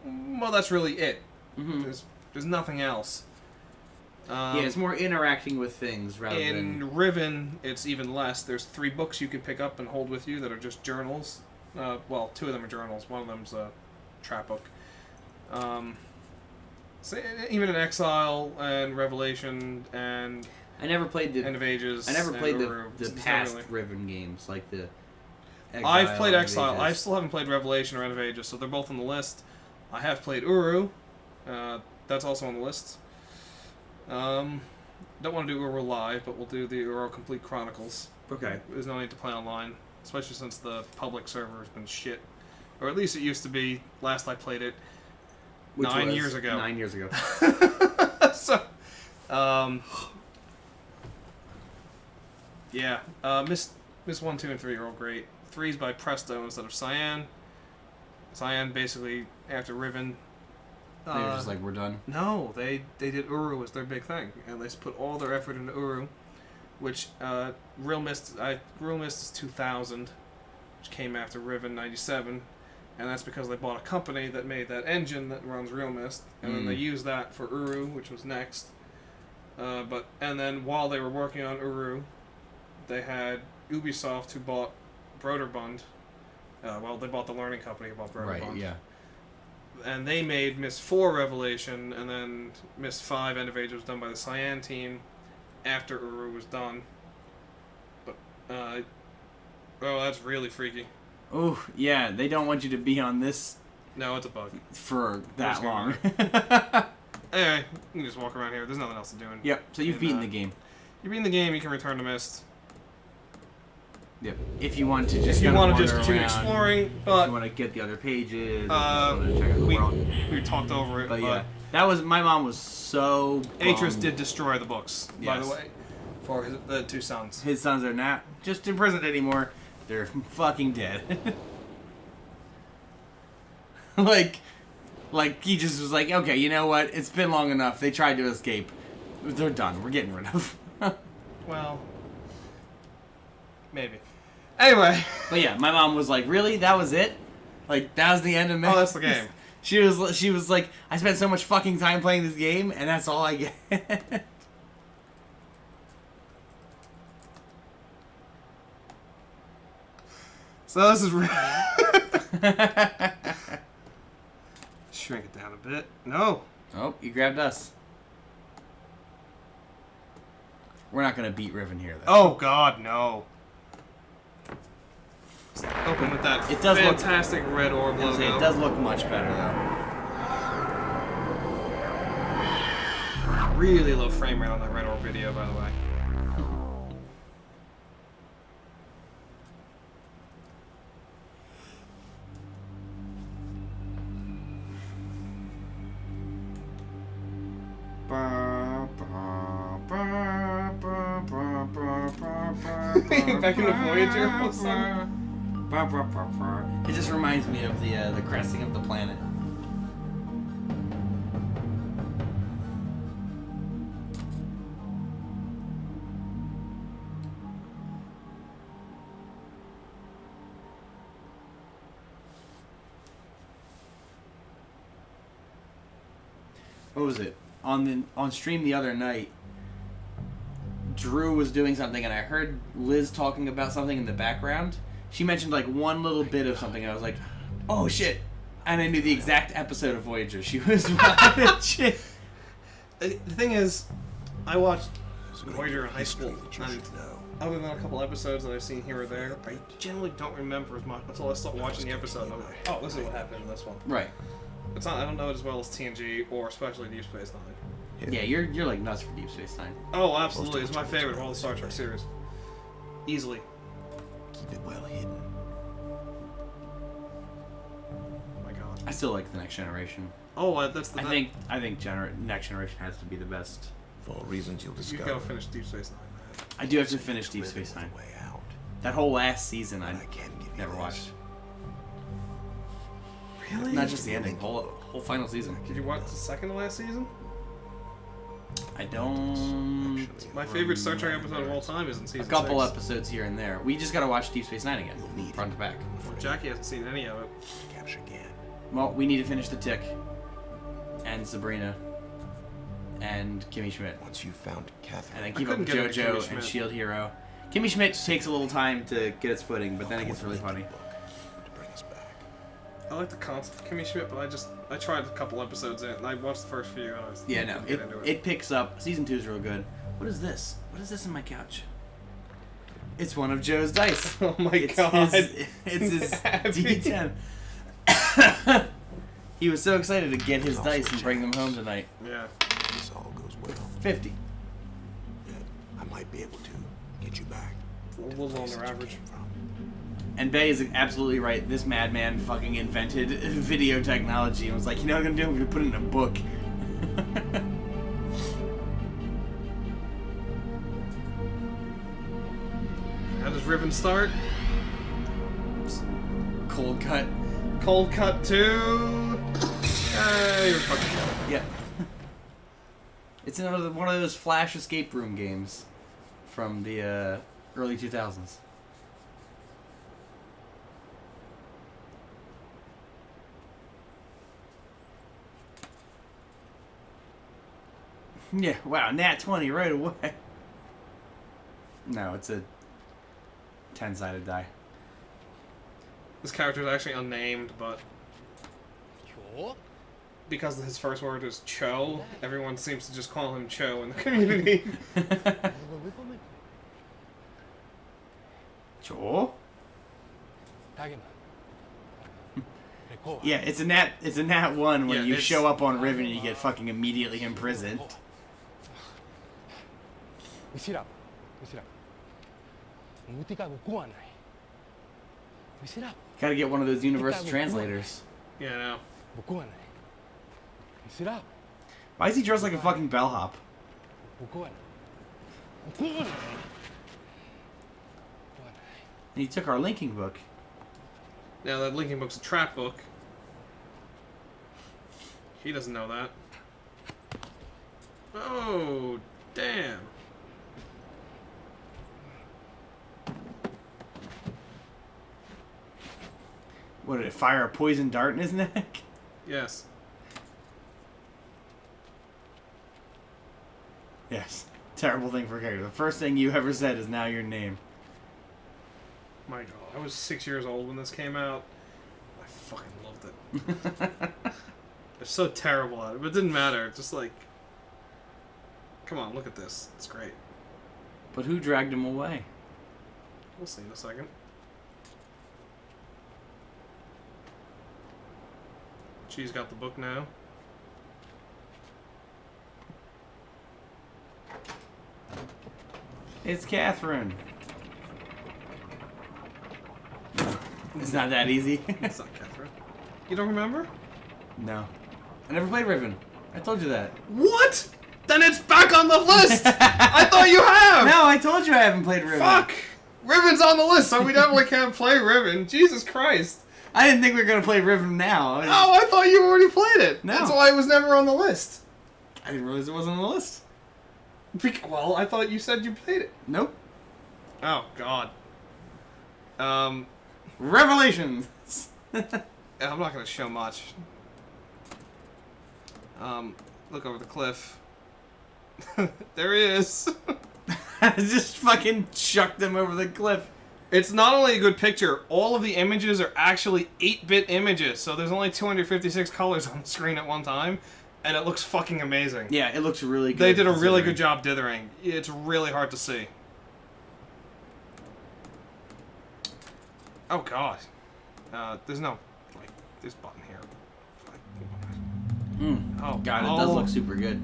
Well, that's really it. Mm-hmm. There's nothing else. Yeah, it's more interacting with things rather than... In Riven, it's even less. There's 3 books you can pick up and hold with you that are just journals. Well, 2 of them are journals. One of them's a trap book. So even in Exile and Revelation and I never played the End of Ages. I never played the past Riven games like the. Exile, I've played End of Exile. Ages. I still haven't played Revelation or End of Ages, so they're both on the list. I have played Uru. That's also on the list. Don't want to do Uru live, but we'll do the Uru Complete Chronicles. Okay. There's no need to play online, especially since the public server has been shit. Or at least it used to be last I played it. Which 9 was years ago. 9 years ago. So, yeah. Myst 1, 2, and 3 are all great. 3's by Presto instead of Cyan. Cyan basically after Riven. They were just like, we're done. No, they did Uru as their big thing, and they put all their effort into Uru, which Real Myst is 2000, which came after Riven 97, and that's because they bought a company that made that engine that runs Real Myst, and then they used that for Uru, which was next. And then while they were working on Uru, they had Ubisoft who bought Broderbund. They bought the learning company who bought Broderbund. Right. Yeah. And they made Myst 4 Revelation, and then Myst 5 End of Age was done by the Cyan team after Uru was done. But, that's really freaky. Oh, yeah, they don't want you to be on this No, it's a bug. for that long. Anyway, you can just walk around here. There's nothing else to do. Yep, so you've beaten the game. You've beaten the game, you can return to Myst. Yep. If you want to just If you want to just continue exploring, if but you want to get the other pages, check out the world. we talked over it, But yeah, that was, my mom was so Atris bummed. did destroy the books, by the Yes. way, for the 2 sons. His sons are not just imprisoned anymore. They're fucking dead. like he just was like, okay, you know what? It's been long enough. They tried to escape. They're done. We're getting rid of. Well, maybe. Anyway. But yeah, my mom was like, really? That was it? Like, that was the end of Myst? Oh, that's the game. She was like, I spent so much fucking time playing this game, and that's all I get. So this is shrink it down a bit. No. Oh, you grabbed us. We're not gonna beat Riven here, though. Oh God, no. Open with that It does look- fantastic red orb logo. It does look much better, though. Really low frame rate on that red orb video, by the way. Back in the Voyager all of a sudden? It just reminds me of the cresting of the planet. What was it? On stream the other night, Drew was doing something, and I heard Liz talking about something in the background. She mentioned like one little bit of something, and I was like, "Oh shit!" And I knew the exact episode of Voyager she was watching. The thing is, I watched Voyager in high school, and other than a couple episodes that I've seen here or there, I generally don't remember as much until I start watching the episode. And I'm like, oh, this is what happened in this one. Right. It's not. I don't know it as well as TNG or especially Deep Space Nine. Yeah, you're like nuts for Deep Space Nine. Oh, absolutely. It's my favorite of all the Star Trek series. Easily. Keep it well hidden. Oh my god. I still like the Next Generation. Oh, that's the. I think Next Generation has to be the best. For all reasons you'll You discover. go finish Deep Space Nine, man. I do have to finish Deep Space Nine. Way out. That whole last season I I can give you never this. watched. Really? Not just the ending, whole final season. Did you watch the second to last season? I don't. My favorite Star Trek episode of all time is in A season couple 6. episodes here and there. We just gotta watch Deep Space Nine again, front to back. Well, Jackie hasn't seen any of it. Capture again. Well, we need to finish The Tick, and Sabrina, and Kimmy Schmidt, Once you've found Catherine. and then keep up couldn't with get into Kimmy JoJo and Schmidt. Shield Hero. Kimmy Schmidt takes a little time to get its footing, but then it gets really funny. To bring us back. I like the concept of Kimmy Schmidt, but I tried a couple episodes in, and I watched the first few, and I was Yeah, no, couldn't get into it picks up. Season 2 is real good. What is this? What is this in my couch? It's one of Joe's dice. Oh my It's god! It's his Happy. D10. He was so excited to get his dice and bring them home tonight. Yeah. This all goes well. 50. I might be able to get you back. It's a little on their average. And Bay is absolutely right. This madman fucking invented video technology and was like, you know what I'm gonna do? I'm gonna put it in a book. How does Riven start? Cold cut. Cold cut to. You're fucking. Yep. It's another one of those Flash escape room games from the early 2000s. Yeah, wow, nat 20 right away. No, it's a 10-sided die. This character is actually unnamed, but because his first word is Cho, everyone seems to just call him Cho in the community. Sure. Yeah, it's a nat 1 when Yeah, you it's- show up on Riven and you get fucking immediately imprisoned. Gotta get one of those universal translators. Yeah, no. Why is he dressed like a fucking bellhop? And he took our linking book. Now that linking book's a trap book. He doesn't know that. Oh, damn. What did it fire a poison dart in his neck? Yes. Yes. Terrible thing for a character. The first thing you ever said is now your name. My god, I was 6 years old when this came out. I fucking loved it. They're so terrible at it, but it didn't matter. Just like, come on, look at this. It's great. But who dragged him away? We'll see in a second. She's got the book now. It's Catherine. It's not that easy. It's not Catherine. You don't remember? No. I never played Riven. I told you that. What? Then it's back on the list! I thought you have! No, I told you I haven't played Riven. Fuck! Riven's on the list, so we definitely can't play Riven. Jesus Christ. I didn't think we were going to play Riven now. Oh, I thought you already played it. No. That's why it was never on the list. I didn't realize it wasn't on the list. Well, I thought you said you played it. Nope. Oh, God. Revelations. I'm not gonna show much. Look over the cliff. There he is. I just fucking chucked him over the cliff. It's not only a good picture, all of the images are actually 8-bit images, so there's only 256 colors on the screen at one time, and it looks fucking amazing. Yeah, it looks really good. They did a really considering. good job dithering. It's really hard to see. Oh god. There's no, like, this button here. Oh God, it does look super good.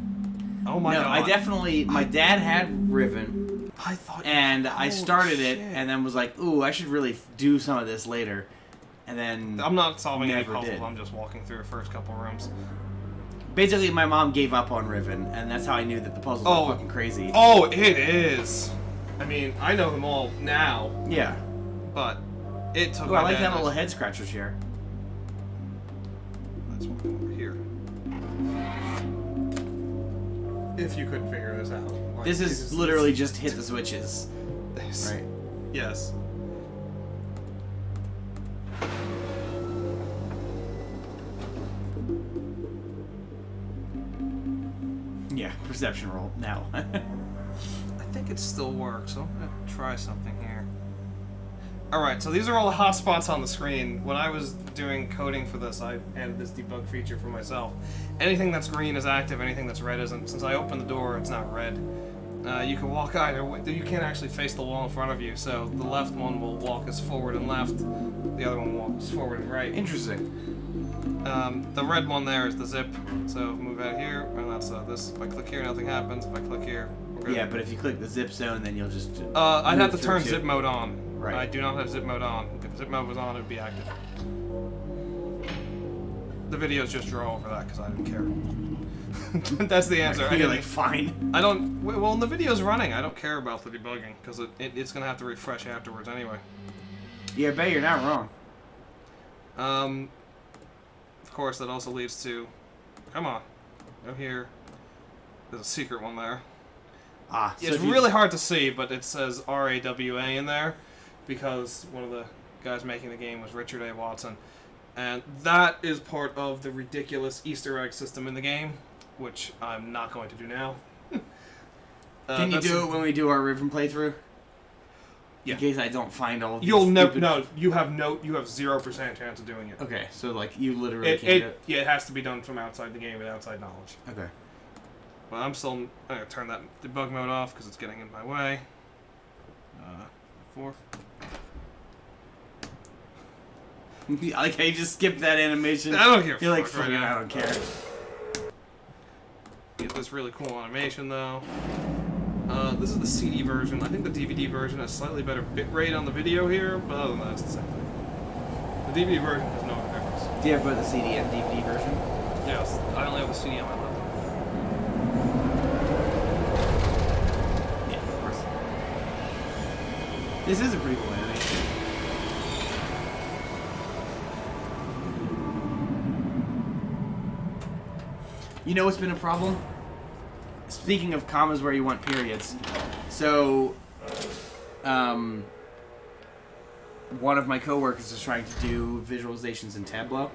Oh my no, god. I definitely. My dad had Riven, I thought. and I started shit. it, and then was like, "Ooh, I should really do some of this later." And then I'm not solving any never puzzles. did. I'm just walking through the first couple rooms. Basically, my mom gave up on Riven, and that's how I knew that the puzzles were fucking crazy. Oh, it is. I mean, I know them all now, Yeah. but it took. Ooh, I like that little head scratcher chair. Let's walk over here. If you couldn't figure this out. Like, This is literally just hit the switches. This. Right. Yes. Yeah, perception roll now. I think it still works, so I'm gonna try something here. Alright, so these are all the hotspots on the screen. When I was doing coding for this, I added this debug feature for myself. Anything that's green is active, anything that's red isn't. Since I opened the door, it's not red. You can walk either way. You can't actually face the wall in front of you, so the left one will walk us forward and left, the other one walks forward and right. Interesting. The red one there is the zip, so move out here, and that's this. If I click here, nothing happens. If I click here, we're good. Yeah, but if you click the zip zone, then you'll just. I'd have to move turn through zip too. mode on. Right. I do not have zip mode on. If zip mode was on, it would be active. The videos just draw over that because I didn't care. That's the answer. You're like, fine. I don't. Well, when the video's running, I don't care about the debugging because it's gonna have to refresh afterwards anyway. Yeah, I bet you're not wrong. Of course, that also leads to. Come on, go here. There's a secret one there. Ah, so It's if you- really hard to see, but it says RAWA in there because one of the guys making the game was Richard A. Watson. And that is part of the ridiculous Easter egg system in the game, which I'm not going to do now. Can you do it when we do our Riven playthrough? Yeah. In case I don't find all these You'll never. stupid- No, you have 0% chance of doing it. Okay, so like you literally can't do it. Yeah, it has to be done from outside the game with outside knowledge. Okay. But I'm gonna turn that debug mode off because it's getting in my way. 4. I like how you just skipped that animation. I don't care. You're like, fuck fuck it, right now. I don't care. Get this really cool animation though. This is the CD version. I think the DVD version has slightly better bitrate on the video here, but other than that, it's the same thing. The DVD version has no difference. Do you have both the CD and DVD version? Yes, I only have the CD on my laptop. Yeah, of course. This is a pretty cool animation. You know what's been a problem? Speaking of commas where you want periods. So, one of my coworkers is trying to do visualizations in Tableau,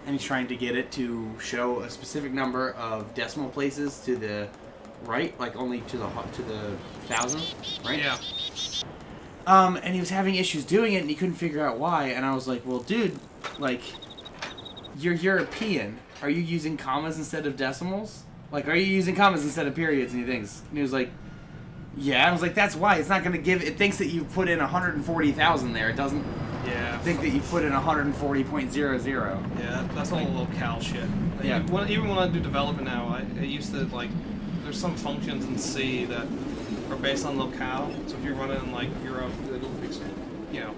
and he's trying to get it to show a specific number of decimal places to the right, like only to the thousand, right? Yeah. And he was having issues doing it, and he couldn't figure out why. And I was like, "Well, dude, like, you're European. Are you using commas instead of decimals? Like, are you using commas instead of periods?" And he thinks, and he was like, "Yeah." I was like, "That's why. It's not gonna give. It thinks that you put in 140,000 there. It doesn't Yeah. think that you put in 140.00." Yeah, that's all locale shit. Yeah. Even when I do development now, I used to, like, there's some functions in C that are based on locale. So if you're running in, like, Europe, it'll, you know,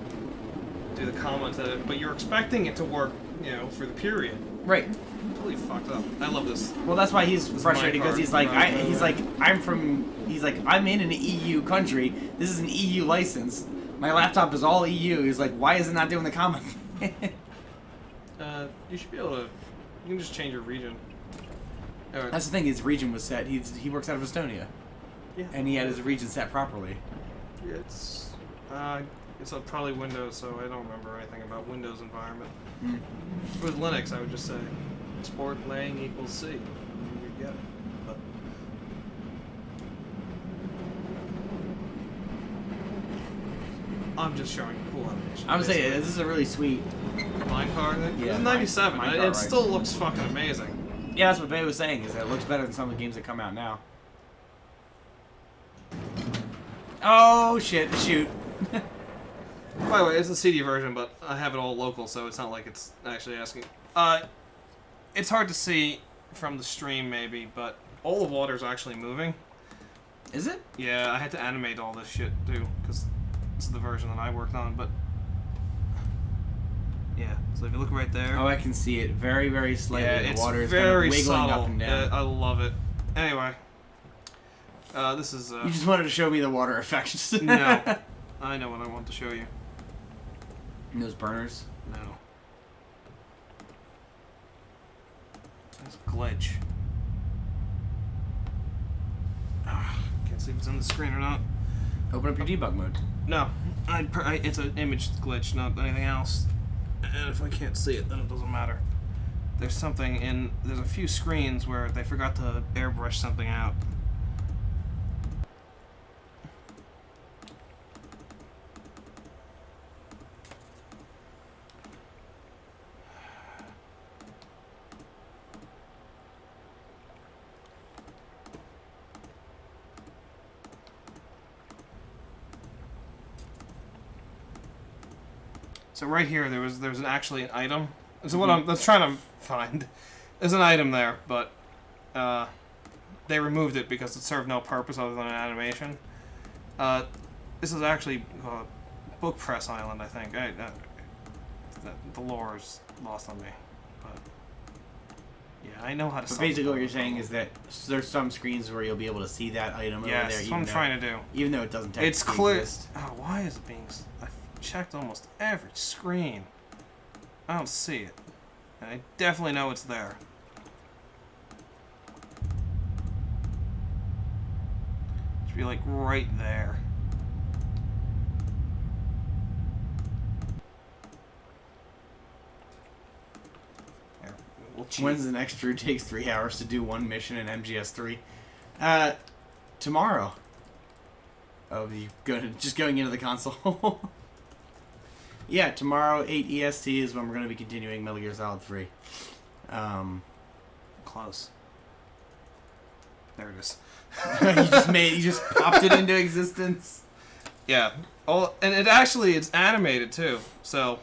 do the comma to it. But you're expecting it to work, you know, for the period. Right. Totally fucked up. I love this. Well, that's why he's frustrated, because he's like, Right. I'm in an EU country. This is an EU license. My laptop is all EU. He's like, why is it not doing the comma? You should be able to. You can just change your region. Alright. That's the thing. His region was set. He works out of Estonia, Yeah. and he had his region set properly. It's probably Windows, so I don't remember anything about Windows environment. Mm. If it was Linux, I would just say export lang equals C. You'd get it. But I'm just showing cool animation. I would say this is a really sweet. Minecart. Yeah, It's 97. Minecart, It right. still looks fucking amazing. Yeah, that's what Bay was saying. Is that it looks better than some of the games that come out now. Oh shit! Shoot. By the way, it's the CD version, but I have it all local, so it's not like it's actually asking. It's hard to see from the stream, maybe, but all the water's actually moving. Is it? Yeah, I had to animate all this shit too, because this is the version that I worked on, but... Yeah, so if you look right there... Oh, I can see it very, very slightly. Yeah, the it's water is very kind of wiggling subtle. up and down. I love it. Anyway. This is... You just wanted to show me the water effects. No. I know what I want to show you. And those burners? No. There's a glitch. Can't see if it's on the screen or not. Open up your debug mode. No. It's an image glitch, not anything else. And if I can't see it, then it doesn't matter. There's something in... There's a few screens where they forgot to airbrush something out. So right here, there's actually an item. So what I'm trying to find, there's an item there, but they removed it because it served no purpose other than an animation. This is actually Book Press Island, I think. The lore is lost on me, but yeah, I know how to. But basically, what you're saying is that there's some screens where you'll be able to see that item over there. Yes, that's what I'm trying to do. Even though it doesn't technically It's clear. exist. Oh, why is it being? I checked almost every screen. I don't see it. And I definitely know it's there. It should be like right there. Here, we'll cheat. When's the next Drew takes 3 hours to do one mission in MGS3? Tomorrow. Oh, you going into the console? Yeah, tomorrow 8 EST is when we're going to be continuing Metal Gear Solid 3. Close. There it is. you just popped it into existence. Yeah. Oh, and it's animated too. So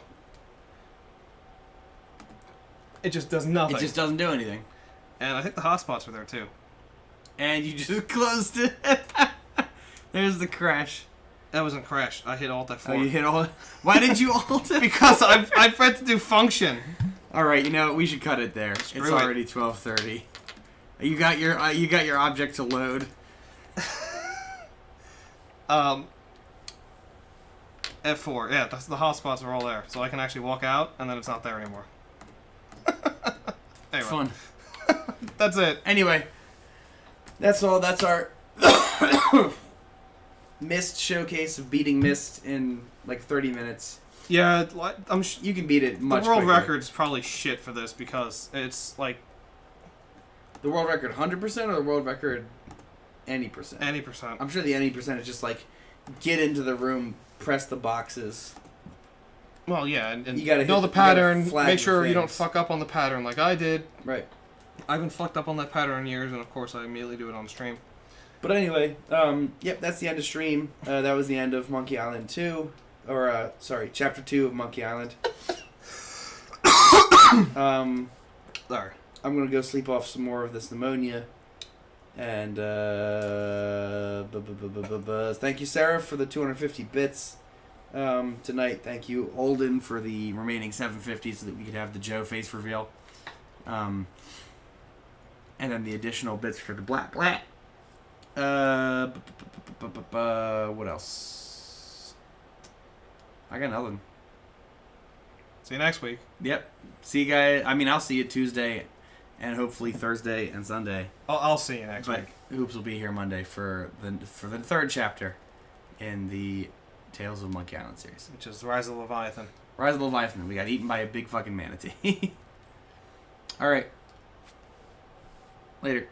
it just does nothing. It just doesn't do anything. And I think the hotspots were there too. And you just closed it. There's the crash. That wasn't crash. I hit Alt F4. Oh, you hit all. Why did you alt it? Because I meant to do function. All right, we should cut it there. Screw it's it. already 12:30. You got your object to load. F4. Yeah, that's the hotspots are all there, so I can actually walk out, and then it's not there anymore. Anyway. Fun. That's it. Anyway, that's all. That's our Myst showcase of beating Myst in like 30 minutes. Yeah, You can beat it much the world quicker. record's probably shit for this because it's like The world record 100% or the world record any percent? any percent. I'm sure the any percent is just like get into the room, press the boxes. Well, yeah, and You gotta know hit the the- you gotta pattern. flag Make the sure you don't things. fuck up on the pattern like I did. Right. I haven't fucked up on that pattern in years, and of course I immediately do it on stream. But anyway, yep, that's the end of stream. That was the end of Monkey Island 2. Or, sorry, Chapter 2 of Monkey Island. There. I'm going to go sleep off some more of this pneumonia. And, thank you, Sarah, for the 250 bits tonight. Thank you, Olden, for the remaining 750 so that we could have the Joe face reveal. And then the additional bits for the Blat Blat. What else? I got nothing. See you next week. Yep. See you guys. I mean, I'll see you Tuesday and hopefully Thursday and Sunday. I'll see you next But week. Hoops will be here Monday for the third chapter in the Tales of Monkey Island series. Which is Rise of Leviathan. Rise of the Leviathan. We got eaten by a big fucking manatee. All right. Later.